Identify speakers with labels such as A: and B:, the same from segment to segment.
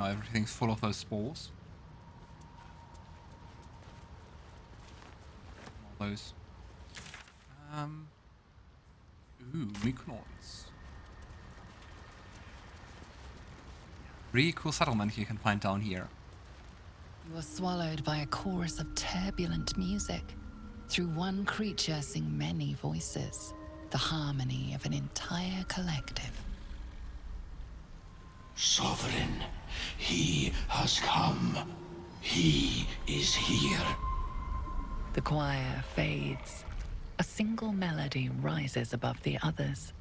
A: Now everything's full of those spores. All those. Ooh, myconoids. Really cool settlement you can find down here.
B: You are swallowed by a chorus of turbulent music. Through one creature sing many voices, the harmony of an entire collective.
C: Sovereign, he has come. He is here.
B: The choir fades. A single melody rises above the others,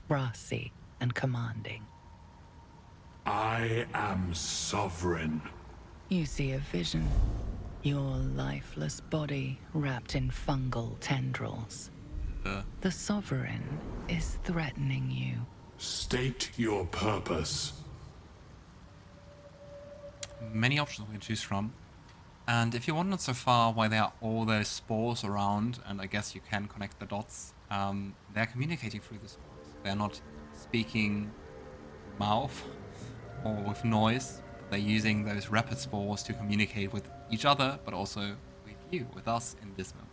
B: brassy and commanding.
C: I am sovereign.
B: You see a vision. Your lifeless body wrapped in fungal tendrils. The Sovereign is threatening you.
C: State your purpose.
A: Many options we can choose from. And if you wondered so far why there are all those spores around, and I guess you can connect the dots, they're communicating through the spores. They're not speaking mouth or with noise. They're using those rapid spores to communicate with each other, but also with you, with us in this moment.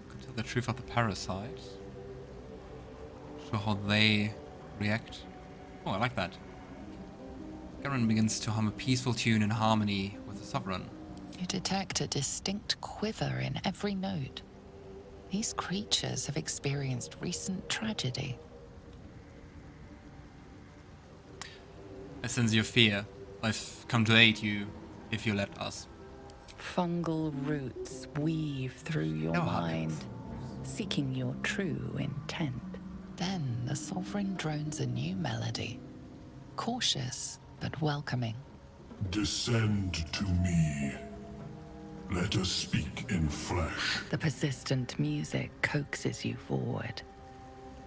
A: Could tell the truth of the parasites. Sure how they react. Oh, I like that. Garon begins to hum a peaceful tune in harmony with the Sovereign.
B: You detect a distinct quiver in every note. These creatures have experienced recent tragedy.
A: I sense your fear. I've come to aid you, if you let us.
B: Fungal roots weave through your mind, seeking your true intent. Then the Sovereign drones a new melody, cautious but welcoming.
C: Descend to me. Let us speak in flesh.
B: The persistent music coaxes you forward.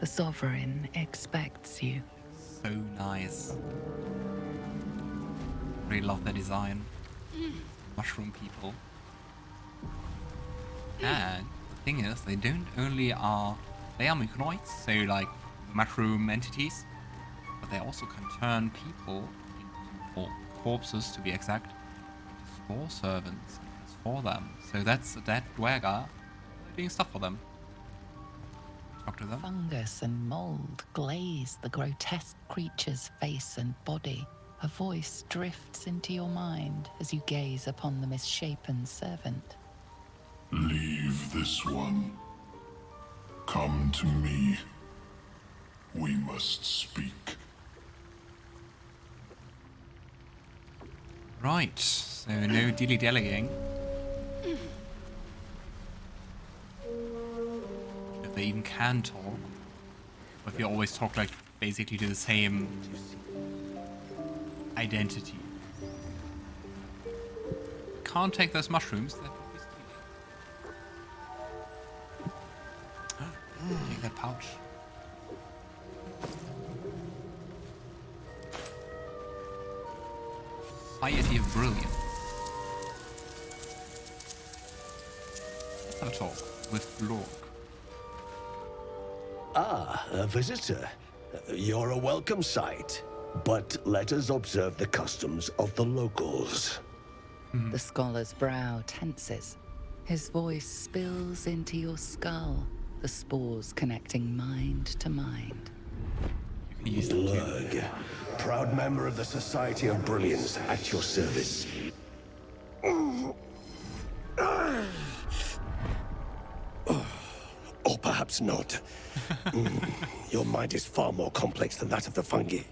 B: The Sovereign expects you.
A: So nice. Really love the design. Mushroom people. And the thing is, they don't only are... They are myconoids, so like mushroom entities, but they also can turn people into, or corpses to be exact, into spore servants for them. So that's a dead dwerga doing stuff for them. Talk to them.
B: Fungus and mold glaze the grotesque creature's face and body. A voice drifts into your mind as you gaze upon the misshapen servant.
C: Leave this one. Come to me. We must speak.
A: Right, so no dilly-dallying. If they even can talk. But if you always talk like basically to the same identity. Can't take those mushrooms, they're probably stealing. Take that pouch. Society of Brilliance. Let's have a talk with Lork.
D: Ah, a visitor. You're a welcome sight. But let us observe the customs of the locals.
B: The scholar's brow tenses. His voice spills into your skull, the spores connecting mind to mind.
D: Blurg, proud member of the Society of Brilliance, at your service. Or perhaps not. Your mind is far more complex than that of the fungi.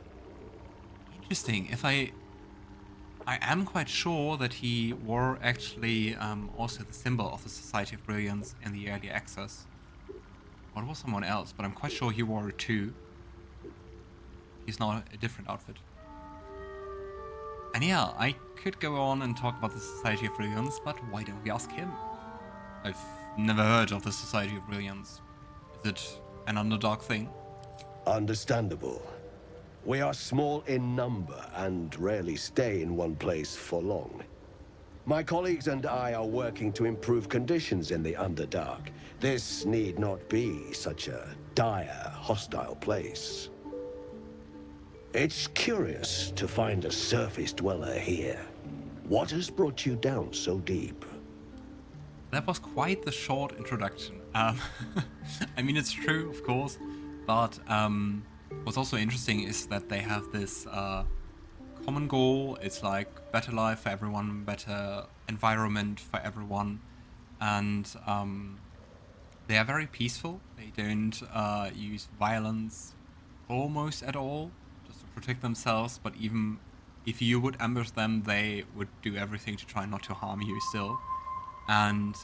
A: Interesting. If I am quite sure that he wore actually also the symbol of the Society of Brilliance in the early access. Or it was someone else, but I'm quite sure he wore it too. He's not a different outfit. And yeah, I could go on and talk about the Society of Brilliance, but why don't we ask him? I've never heard of the Society of Brilliance. Is it an Underdark thing?
D: Understandable. We are small in number and rarely stay in one place for long. My colleagues and I are working to improve conditions in the Underdark. This need not be such a dire, hostile place. It's curious to find a surface dweller here. What has brought you down so deep?
A: That was quite the short introduction. I mean, it's true, of course, but what's also interesting is that they have this common goal. It's like better life for everyone, better environment for everyone, and they are very peaceful. They don't use violence almost at all, just to protect themselves, but even if you would ambush them, they would do everything to try not to harm you still. And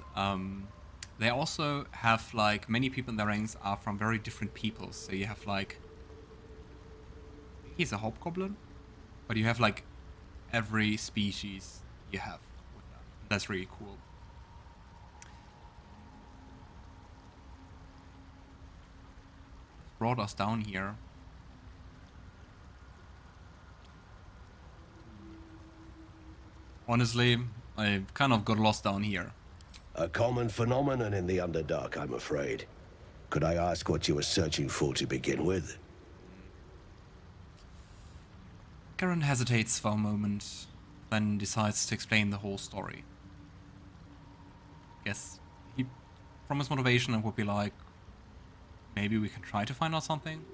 A: they also have, like, many people in their ranks are from very different peoples. So you have, like, he's a hobgoblin, but you have, like, every species you have with that. That's really cool. Brought us down here. Honestly, I kind of got lost down here.
D: A common phenomenon in the Underdark, I'm afraid. Could I ask what you were searching for to begin with?
A: Garon hesitates for a moment, then decides to explain the whole story. Guess he, from his motivation, it would be like, maybe we can try to find out something.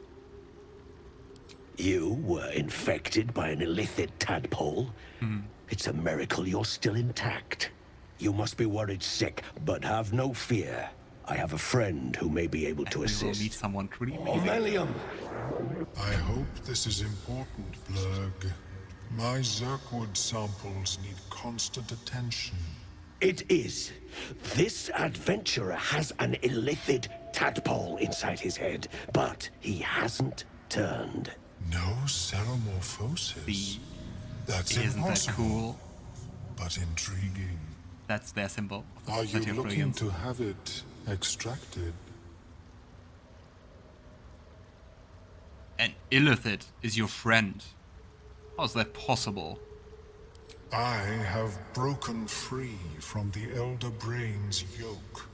D: You were infected by an illicit tadpole? It's a miracle you're still intact. You must be worried sick, but have no fear. I have a friend who may be able to assist.
A: We will meet someone truly amazing.
D: Omelium!
C: I hope this is important, Blurg. My Zerkwood samples need constant attention.
D: It is. This adventurer has an illicit tadpole inside his head, but he hasn't turned.
C: No ceremorphosis. That's
A: Isn't
C: impossible,
A: that cool?
C: but intriguing.
A: That's their symbol. Of the
C: Are you
A: Society of
C: looking
A: Brilliance.
C: to have it extracted?
A: An illithid is your friend. How's that possible?
C: I have broken free from the Elder Brain's yoke.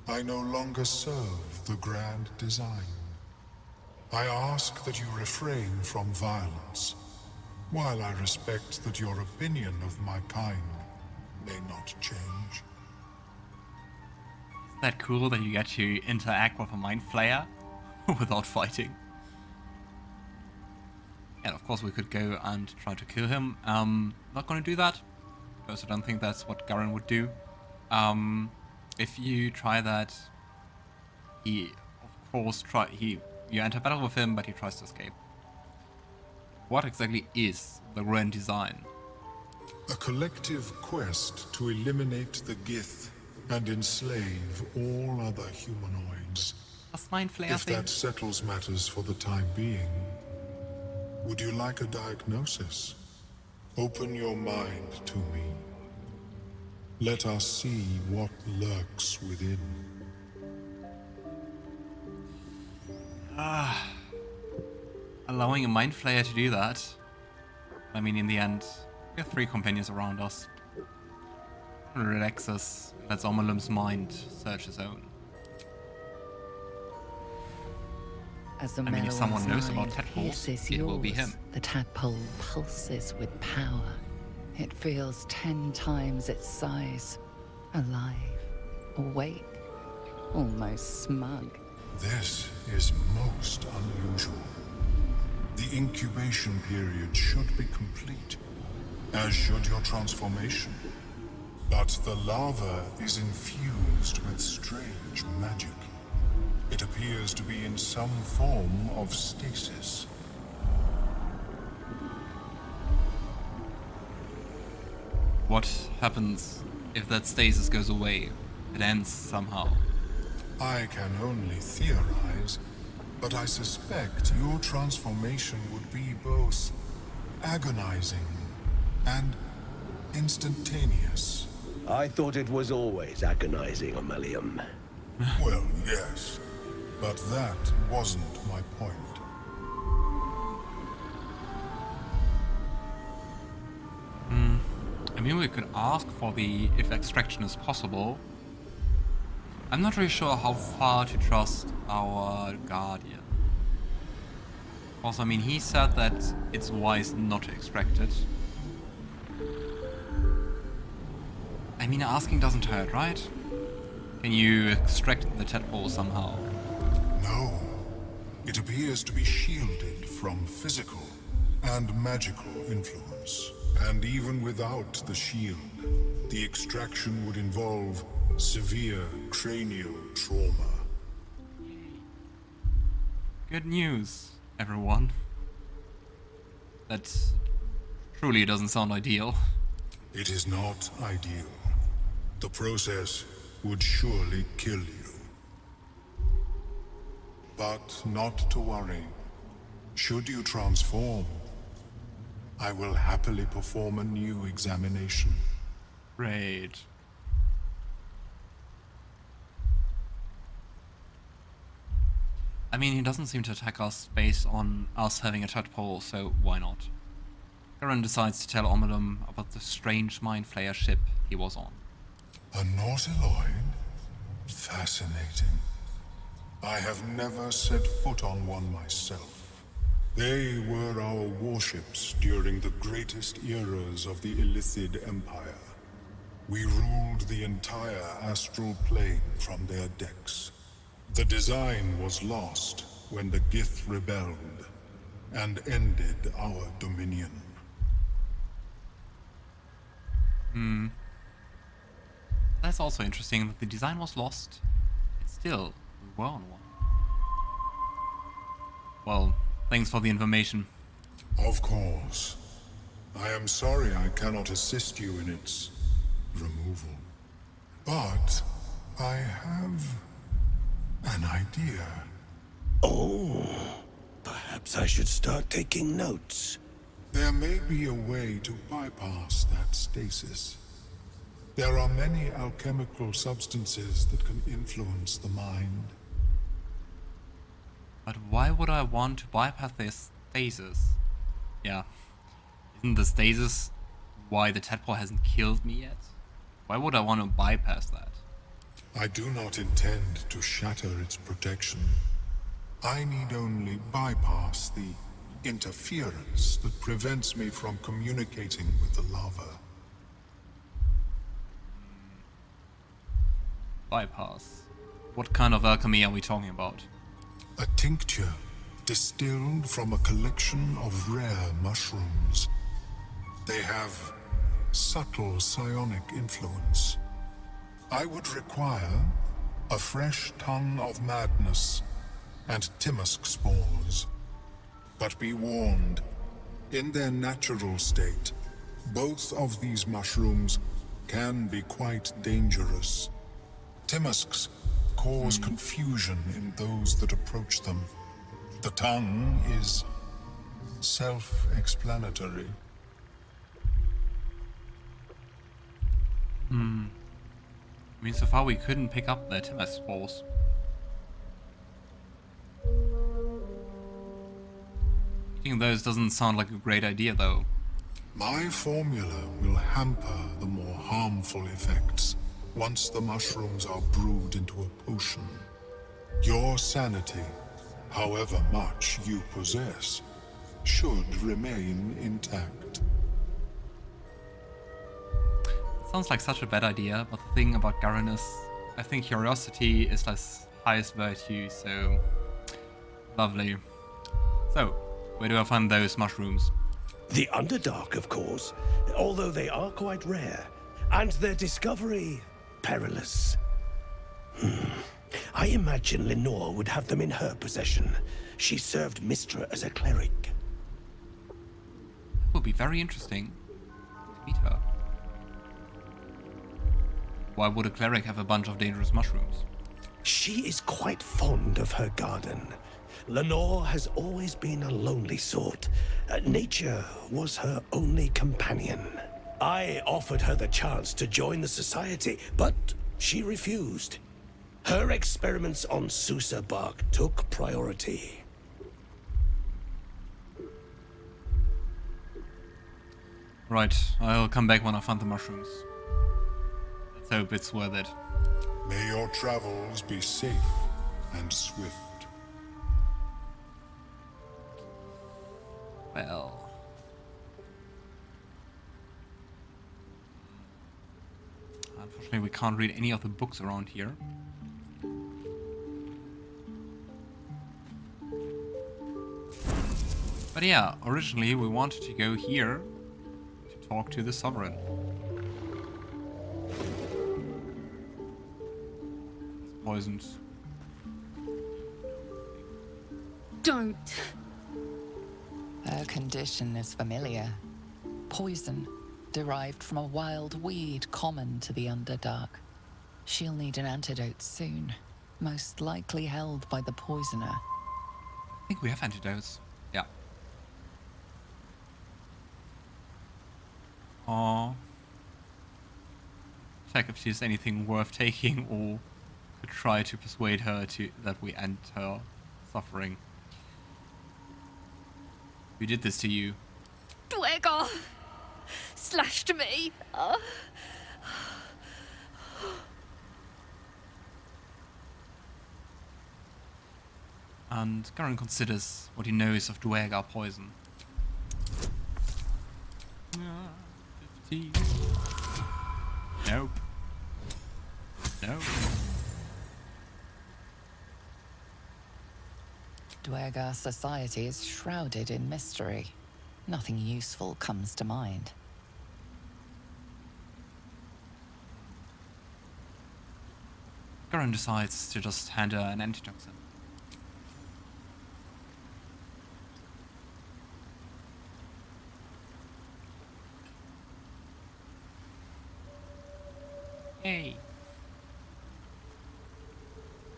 C: I no longer serve the grand design. I ask that you refrain from violence, while I respect that your opinion of my kind may not change.
A: Isn't that cool that you get to interact with a Mindflayer without fighting? And of course we could go and try to kill him. Not gonna do that, because I don't think that's what Garon would do. If you try that, he of course you enter battle with him, but he tries to escape. What exactly is the grand design?
C: A collective quest to eliminate the Gith and enslave all other humanoids.
A: Does Mindflayer
C: If
A: thing?
C: that settles matters for the time being, would you like a diagnosis? Open your mind to me. Let us see what lurks within.
A: Allowing a Mindflayer to do that. I mean, in the end, we have 3 companions around us. Relax us. Let's Omelim's mind search his own.
B: As the
A: I mean, if someone knows about
B: mind
A: tadpoles,
B: pierces
A: it will be
B: yours,
A: him.
B: The tadpole pulses with power. It feels 10 times its size. Alive, awake, almost smug.
C: This is most unusual. The incubation period should be complete, as should your transformation. But the larva is infused with strange magic. It appears to be in some form of stasis.
A: What happens if that stasis goes away? It ends somehow.
C: I can only theorize, but I suspect your transformation would be both agonizing and instantaneous.
D: I thought it was always agonizing, Omelium.
C: Well, yes, but that wasn't my point.
A: I mean, we could ask for if extraction is possible. I'm not really sure how far to trust our guardian. Also, I mean, he said that it's wise not to extract it. I mean, asking doesn't hurt, right? Can you extract the tadpole somehow?
C: No. It appears to be shielded from physical and magical influence. And even without the shield, the extraction would involve severe cranial trauma.
A: Good news, everyone. That truly doesn't sound ideal.
C: It is not ideal. The process would surely kill you. But not to worry. Should you transform, I will happily perform a new examination.
A: Great. I mean, he doesn't seem to attack us based on us having a tadpole, so why not? Garon decides to tell Omidum about the strange Mindflayer ship he was on.
C: A nautiloid? Fascinating. I have never set foot on one myself. They were our warships during the greatest eras of the Illithid Empire. We ruled the entire astral plane from their decks. The design was lost when the Gith rebelled and ended our dominion.
A: That's also interesting that the design was lost, but still, we were on one. Well, thanks for the information.
C: Of course. I am sorry I cannot assist you in its removal. But I have an idea.
D: Oh, perhaps I should start taking notes.
C: There may be a way to bypass that stasis. There are many alchemical substances that can influence the mind.
A: But why would I want to bypass this stasis? Yeah. Isn't the stasis why the tadpole hasn't killed me yet? Why would I want to bypass that?
C: I do not intend to shatter its protection. I need only bypass the interference that prevents me from communicating with the lava.
A: Bypass. What kind of alchemy are we talking about?
C: A tincture distilled from a collection of rare mushrooms. They have subtle psionic influence. I would require a fresh tongue of madness and Timusk spores. But be warned, in their natural state, both of these mushrooms can be quite dangerous. Timusks cause confusion in those that approach them. The tongue is self-explanatory.
A: I mean, so far we couldn't pick up the Timusk spores. Eating those doesn't sound like a great idea, though.
C: My formula will hamper the more harmful effects once the mushrooms are brewed into a potion. Your sanity, however much you possess, should remain intact.
A: Sounds like such a bad idea, but the thing about Garon is, I think curiosity is his highest virtue, so lovely. So, where do I find those mushrooms?
D: The Underdark, of course, although they are quite rare, and their discovery perilous. I imagine Lenore would have them in her possession. She served Mystra as a cleric.
A: It will be very interesting to meet her. Why would a cleric have a bunch of dangerous mushrooms?
D: She is quite fond of her garden. Lenore has always been a lonely sort. Nature was her only companion. I offered her the chance to join the society, but she refused. Her experiments on Susa bark took priority.
A: Right, I'll come back when I find the mushrooms. Let's hope it's worth it.
C: May your travels be safe and swift.
A: Well... Unfortunately, we can't read any of the books around here. But yeah, originally we wanted to go here to talk to the Sovereign. He's poisoned.
E: Don't.
B: Her condition is familiar. Poison, derived from a wild weed common to the Underdark. She'll need an antidote soon, most likely held by the poisoner.
A: I think we have antidotes. Yeah. Check if she's anything worth taking, or to try to persuade her that we end her suffering. We did this to you.
E: Dwegar slashed me.
A: And Garon considers what he knows of Dwegar poison. 15. Nope. Nope.
B: Dwegar society is shrouded in mystery. Nothing useful comes to mind.
A: Garon decides to just hand her an antitoxin. Yay.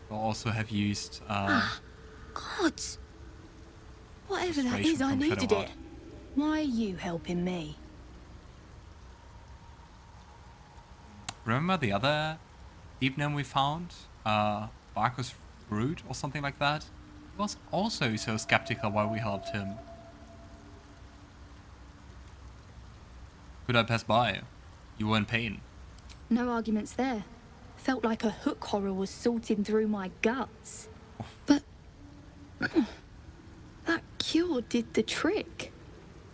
A: We'll also have used
E: Gods. Whatever that
A: Inspiration
E: is, I
A: from
E: needed
A: Shadowheart.
E: it. Why are you helping me?
A: Remember the other deep gnome we found? Barkus Fruit or something like that? He was also so skeptical while we helped him. Could I pass by? You were in pain.
E: No arguments there. Felt like a hook horror was sorting through my guts. But that cure did the trick.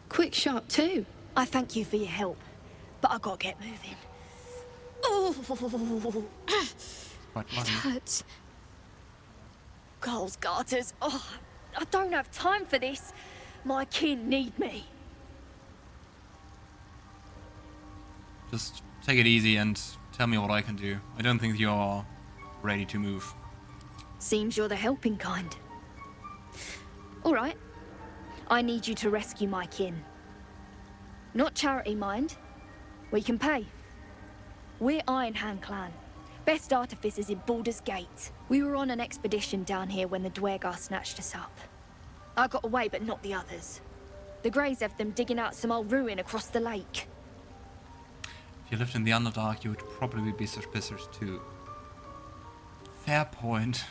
E: Quick, sharp too. I thank you for your help, but I gotta get moving. Oh,
A: Quite
E: it
A: bloody.
E: hurts. Girls, garters. Oh, I don't have time for this. My kin need me.
A: Just take it easy and tell me what I can do. I don't think you're ready to move.
E: Seems you're the helping kind. All right. I need you to rescue my kin. Not charity, mind. We can pay. We're Iron Hand Clan. Best artificers in Baldur's Gate. We were on an expedition down here when the Dwegar snatched us up. I got away, but not the others. The Greys have them digging out some old ruin across the lake.
A: If you lived in the Underdark, you would probably be suspicious too. Fair point.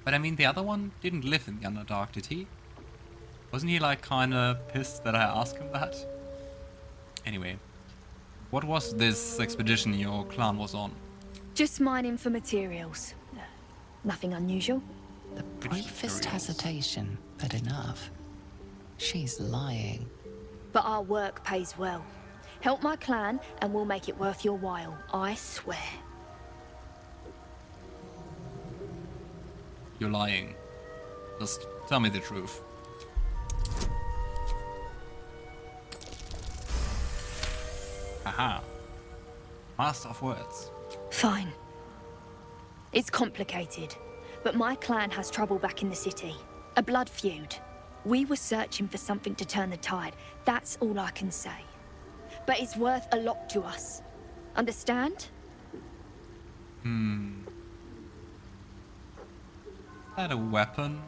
A: But I mean, the other one didn't live in the Underdark, did he? Wasn't he like kinda pissed that I asked him that? Anyway, what was this expedition your clan was on?
E: Just mining for materials. Nothing unusual.
B: The briefest
A: materials?
B: hesitation, but enough. She's lying.
E: But our work pays well. Help my clan, and we'll make it worth your while. I swear.
A: You're lying. Just tell me the truth. Haha. Master of words.
E: Fine. It's complicated, but my clan has trouble back in the city. A blood feud. We were searching for something to turn the tide. That's all I can say. But it's worth a lot to us. Understand?
A: Is that a weapon?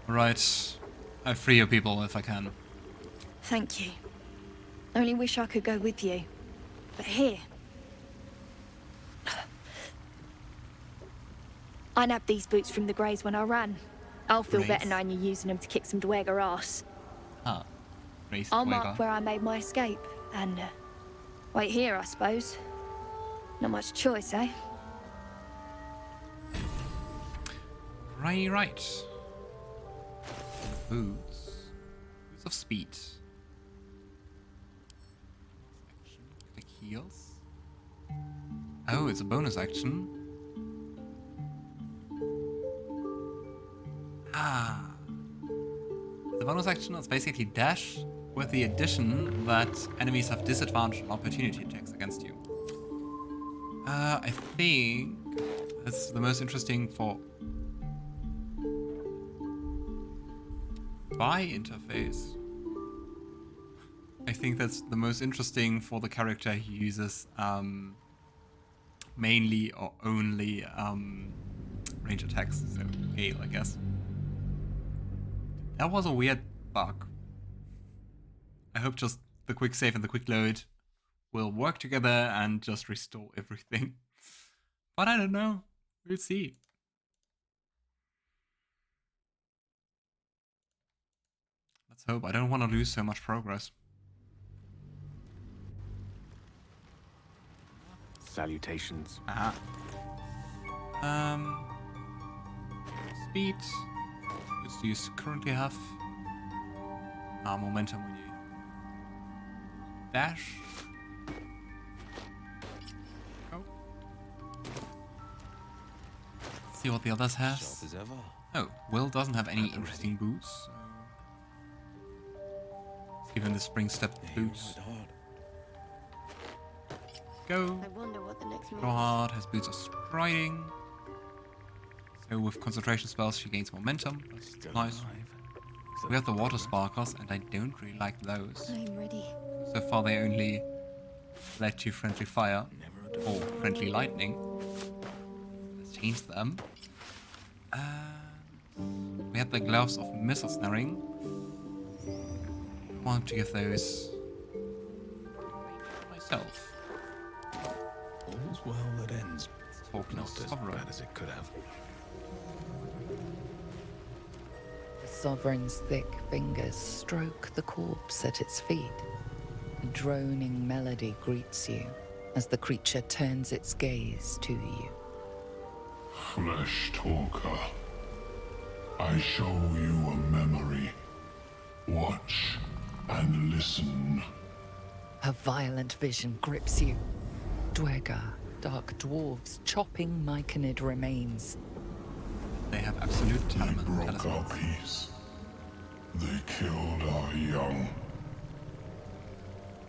A: Right. I free your people if I can.
E: Thank you. Only wish I could go with you. But here. I nabbed these boots from the Greys when I ran. I'll feel
A: Greys?
E: better knowing you're using them to kick some Dweger ass.
A: Ah, race
E: I'll
A: Dweger.
E: mark where I made my escape, and wait here, I suppose. Not much choice, eh?
A: Right. Boots. Boots of speed. Action. Click heals. Oh, it's a bonus action. Ah. The bonus action is basically dash with the addition that enemies have disadvantage on opportunity attacks against you. I think that's the most interesting for by interface. I think that's the most interesting for the character who uses mainly or only range attacks, so Gale, I guess. That was a weird bug. I hope just the quick save and the quick load will work together and just restore everything. But I don't know. We'll see. Let's hope. I don't want to lose so much progress.
F: Salutations.
A: Aha. Speed. Which do you currently have? Momentum when you dash. Go. Let's see what the others have.
F: Sharp as ever.
A: Oh, Wyll doesn't have any interesting boots. So let's give him the spring step boots. Go.
E: I wonder what the next move
A: Shadowheart has boots of striding. So with concentration spells she gains momentum. That's
F: Still
A: nice.
F: alive.
A: We have the water sparkles and I don't really like those.
E: I'm ready.
A: So far they only led to friendly fire
F: Never a
A: or friendly lightning. Let's change them. We had the gloves of missile snaring. I want to give those myself.
F: All's well that ends.
A: Let's talk
F: Not
A: to
F: as
A: Sovereign.
F: bad as it could have.
B: The Sovereign's thick fingers stroke the corpse at its feet. A droning melody greets you as the creature turns its gaze to you.
C: Flesh talker, I show you a memory. Watch and listen.
B: A violent vision grips you. Dweger, dark dwarves chopping myconid remains.
A: They have absolute
C: They
A: talent.
C: broke our peace. They killed our young.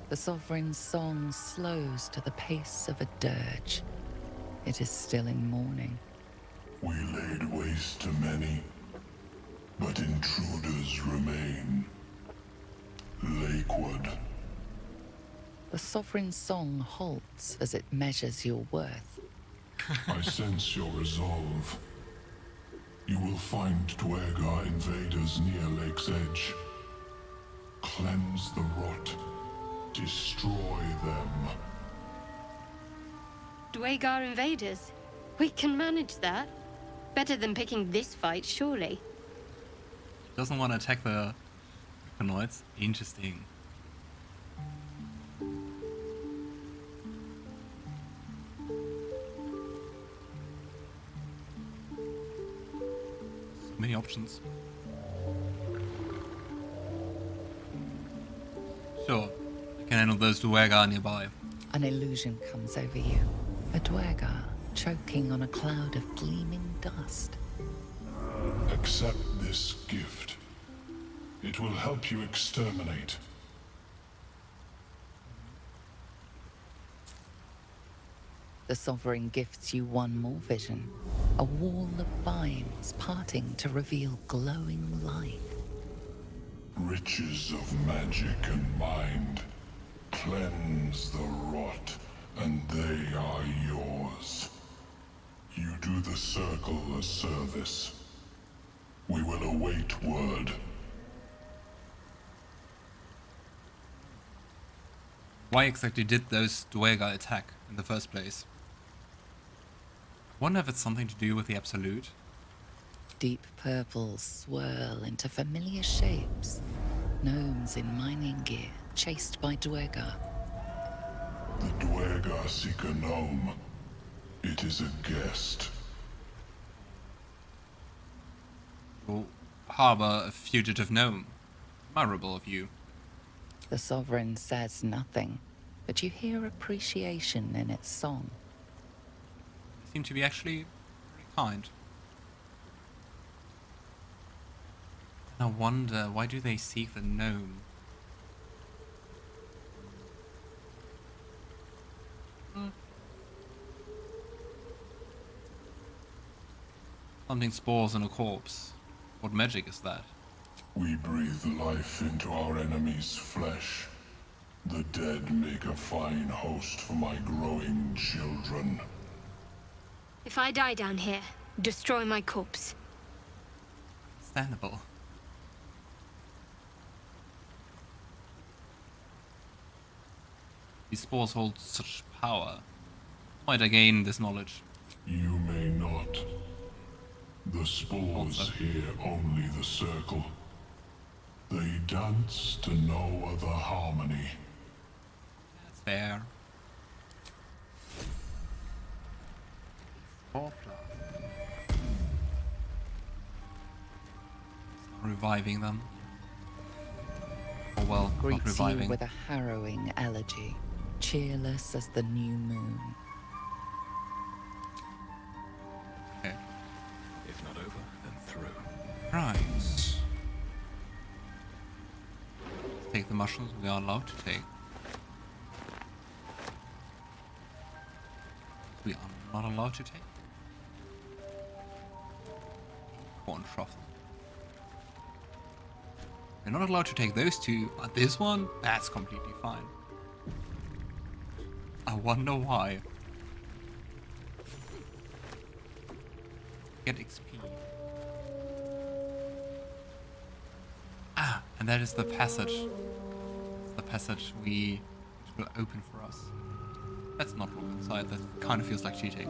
B: The Sovereign's song slows to the pace of a dirge. It is still in mourning.
C: We laid waste to many, but intruders remain. Lakewood.
B: The Sovereign's song halts as it measures your worth.
C: I sense your resolve. You will find Dweger invaders near Lake's Edge. Cleanse the rot. Destroy them.
G: Dweger invaders? We can manage that. Better than picking this fight, surely.
A: Doesn't want to attack the myconoids. Interesting. So many options. Sure, I can handle those Dweger nearby.
B: An illusion comes over you. A Dweger choking on a cloud of gleaming dust.
C: Accept this gift. It will help you exterminate.
B: The Sovereign gifts you one more vision. A wall of vines parting to reveal glowing light.
C: Riches of magic and mind. Cleanse the rot, and they are yours. You do the circle a service. We will await word.
A: Why exactly did those Dweger attack in the first place? Wonder if it's something to do with the Absolute.
B: Deep purples swirl into familiar shapes. Gnomes in mining gear, chased by Dwergar.
C: The Dwergar seek a gnome. It is a guest.
A: You'll harbor a fugitive gnome. Admirable of you.
B: The Sovereign says nothing, but you hear appreciation in its song.
A: They seem to be actually very kind. And I wonder, why do they seek the gnome? Planting spores in a corpse. What magic is that?
C: We breathe life into our enemy's flesh. The dead make a fine host for my growing children.
G: If I die down here, destroy my corpse.
A: Understandable. These spores hold such power. Might I gain this knowledge?
C: You may not. The spores hear only the circle. They dance to no other harmony.
A: That's fair. Spore flower. Reviving them. Oh well, not
B: Greets you
A: reviving.
B: with a harrowing elegy, cheerless as the new moon.
A: Okay.
F: If not over, then through.
A: Right. Let's take the mushrooms we are allowed to take. We are not allowed to take. Corn truffle. We're not allowed to take those two, but this one, that's completely fine. I wonder why. Get XP. Ah, and that is the passage. It's the passage which will open for us. Let's not look inside, that kind of feels like cheating.